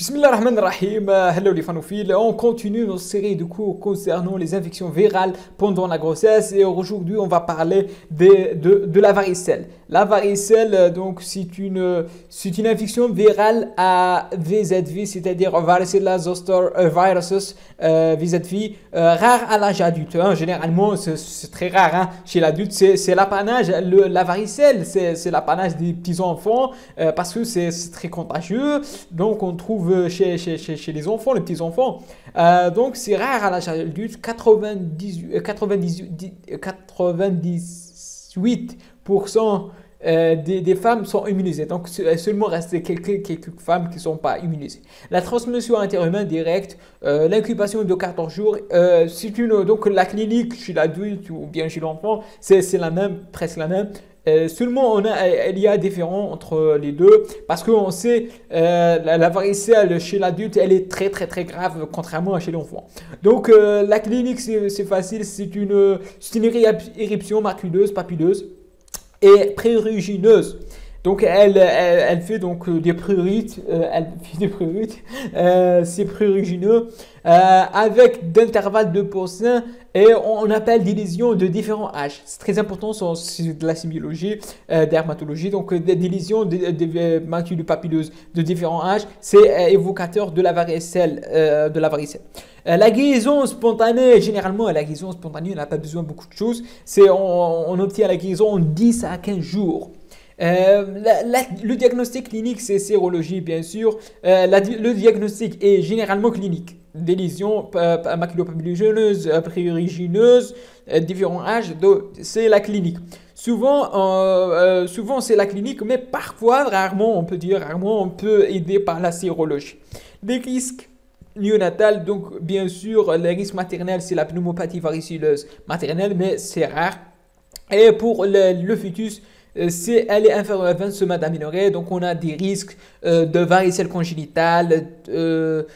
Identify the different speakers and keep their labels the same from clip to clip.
Speaker 1: Bismillahirrahmanirrahim, hello les fanophiles, on continue notre série de cours concernant les infections virales pendant la grossesse et aujourd'hui on va parler de la varicelle. La varicelle, donc c'est une infection virale à VZV, c'est-à-dire varicella zoster viruses VZV, rare à l'âge adulte. Hein. Généralement c'est très rare hein. Chez l'adulte, c'est l'apanage, la varicelle c'est l'apanage des petits enfants parce que c'est très contagieux, donc on trouve chez les enfants, les petits enfants. Donc c'est rare à l'âge adulte, 98% des femmes sont immunisées. Donc seulement reste quelques femmes qui ne sont pas immunisées. La transmission interhumaine directe, l'incubation de 14 jours, donc la clinique chez l'adulte ou bien chez l'enfant, c'est la même, presque la même. Seulement, il y a différence entre les deux parce qu'on sait la varicelle chez l'adulte, elle est très très très grave contrairement à chez l'enfant. Donc, la clinique, c'est facile, c'est une éruption maculeuse, papuleuse et prurigineuse. Donc, elle fait donc des prurites, c'est prurigineux, avec d'intervalles de pourcents et on appelle des lésions de différents âges. C'est très important, c'est de la sémiologie, dermatologie, donc des lésions de macules papilleuses de différents âges, c'est évocateur de la varicelle. La guérison spontanée, généralement, la guérison spontanée, on n'a pas besoin de beaucoup de choses. On obtient la guérison en 10 à 15 jours. Le diagnostic clinique, c'est sérologie, bien sûr. Le diagnostic est généralement clinique. Des lésions maculopapilleuses, prurigineuses, différents âges, c'est la clinique. Souvent c'est la clinique, mais parfois, rarement, on peut aider par la sérologie. Des risques néonatales, donc bien sûr, les risques maternels, c'est la pneumopathie variceilleuse maternelle, mais c'est rare. Et pour le fœtus, elle est inférieure à 20 semaines d'aménorrhée, donc on a des risques de varicelle congénitale, de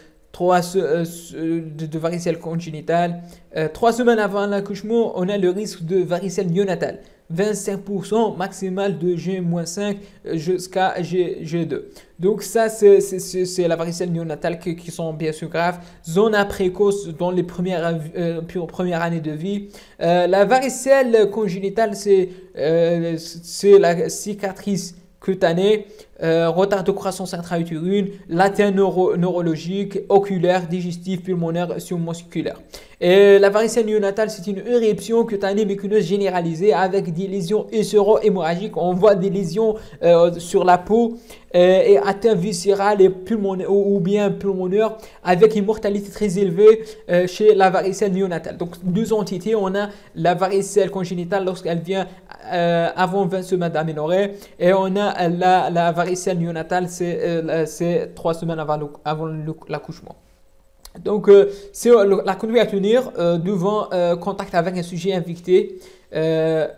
Speaker 1: varicelle congénitale. 3 semaines avant l'accouchement, on a le risque de varicelle néonatale. 25% maximal de G-5 jusqu'à G2. Donc ça, c'est la varicelle néonatale qui sont bien sûr graves. Zone précoce dans les premières années de vie. La varicelle congénitale, c'est la cicatrice cutanée, retard de croissance intra-utérine, l'atteinte neurologique, oculaire, digestive, pulmonaire, musculaire. Et la varicelle néonatale, c'est une éruption cutanée muqueuse généralisée avec des lésions hémorragiques. On voit des lésions sur la peau et atteinte viscérale et pulmonaire ou bien pulmonaire avec une mortalité très élevée chez la varicelle néonatale. Donc deux entités, on a la varicelle congénitale lorsqu'elle vient avant 20 semaines d'aménorrhée et on a la varicelle néonatale, c'est 3 semaines avant l'accouchement. Donc, c'est la conduite à tenir devant contact avec un sujet infecté.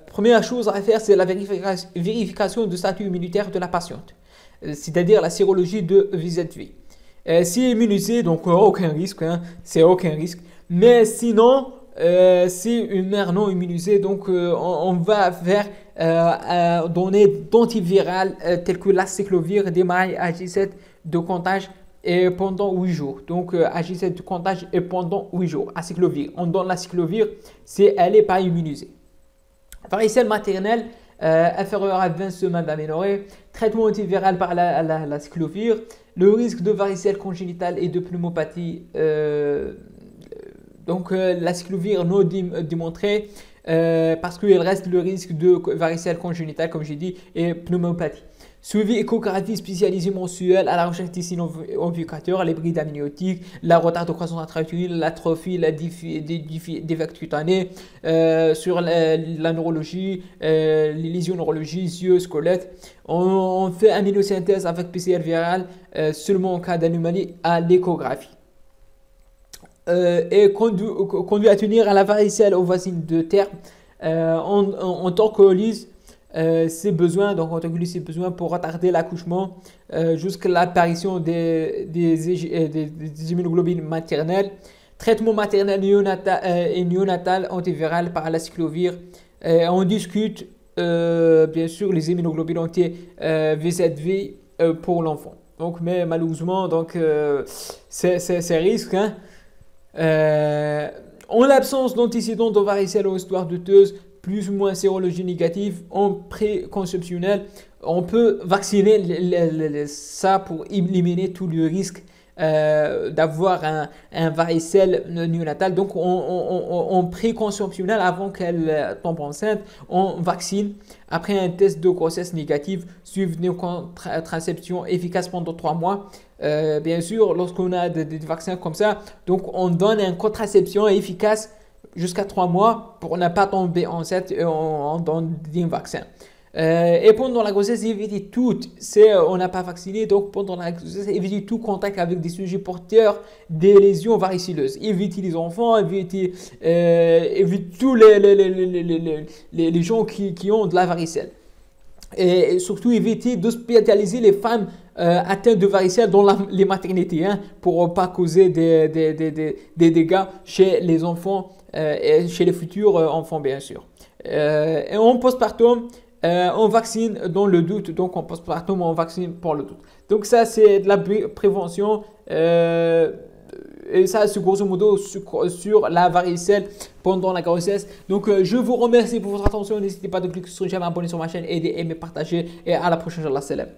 Speaker 1: Première chose à faire, c'est la vérification du statut immunitaire de la patiente, c'est-à-dire la sérologie de VZV. Si immunisé, donc aucun risque, hein, c'est aucun risque. Mais sinon, si une mère non immunisée, donc on va faire donner d'antivirales tels que l'aciclovir, démarrage AG7 de comptage et pendant 8 jours. Donc AG7 de comptage et pendant 8 jours. Aciclovir. On donne l'aciclovir si elle n'est pas immunisée. Varicelle maternelle inférieure à 20 semaines d'aménorrhée. Traitement antiviral par l'aciclovir. Le risque de varicelle congénitale et de pneumopathie. Donc l'aciclovir non démontré parce qu'il reste le risque de varicelle congénitale, comme j'ai dit, et pneumopathie. Suivi échographie spécialisée mensuelle à la recherche des signes indicateurs, les brides amniotiques, la retard de croissance intra-utérine, l'atrophie, la défects cutanés, sur la neurologie, les lésions neurologiques, yeux, squelette. On fait amylosynthèse avec PCR viral seulement en cas d'anomalie à l'échographie. Et conduit à tenir à la varicelle aux voisines de terme en torcolyse ses besoins, donc on torcolyse ses besoins pour retarder l'accouchement jusqu'à l'apparition des immunoglobulines maternelles. Traitement maternel et néonatal antiviral par l'aciclovir. On discute bien sûr les immunoglobulines anti-VZV pour l'enfant. Donc, mais malheureusement, donc, c'est risque. Hein. En l'absence d'antécédents de varicelle ou histoire douteuse, plus ou moins sérologie négative, en préconceptionnel, on peut vacciner ça pour éliminer tout le risque d'avoir un varicelle néonatal. Donc, en préconceptionnel, avant qu'elle tombe enceinte, on vaccine. Après un test de grossesse négative, suivre une contraception efficace pendant 3 mois. Bien sûr, lorsqu'on a des vaccins comme ça, donc on donne une contraception efficace jusqu'à 3 mois pour ne pas tomber enceinte et on donne des vaccins. Et pendant la grossesse, évitez tout. On n'a pas vacciné, donc pendant la grossesse, évitez tout contact avec des sujets porteurs des lésions varicelleuses. Évitez les enfants, évitez tous les gens qui ont de la varicelle. Et surtout, évitez d'hospitaliser les femmes atteintes de varicelle dans les maternités, hein, pour ne pas causer des dégâts chez les enfants et chez les futurs enfants, bien sûr. Et en postpartum, on vaccine dans le doute, donc en postpartum, on vaccine pour le doute. Donc ça, c'est de la prévention. Et ça, c'est grosso modo sur la varicelle pendant la grossesse. Donc, je vous remercie pour votre attention. N'hésitez pas de cliquer sur j'aime, abonner sur ma chaîne, aider, aimer, partager. Et à la prochaine, Inch'Allah, salam.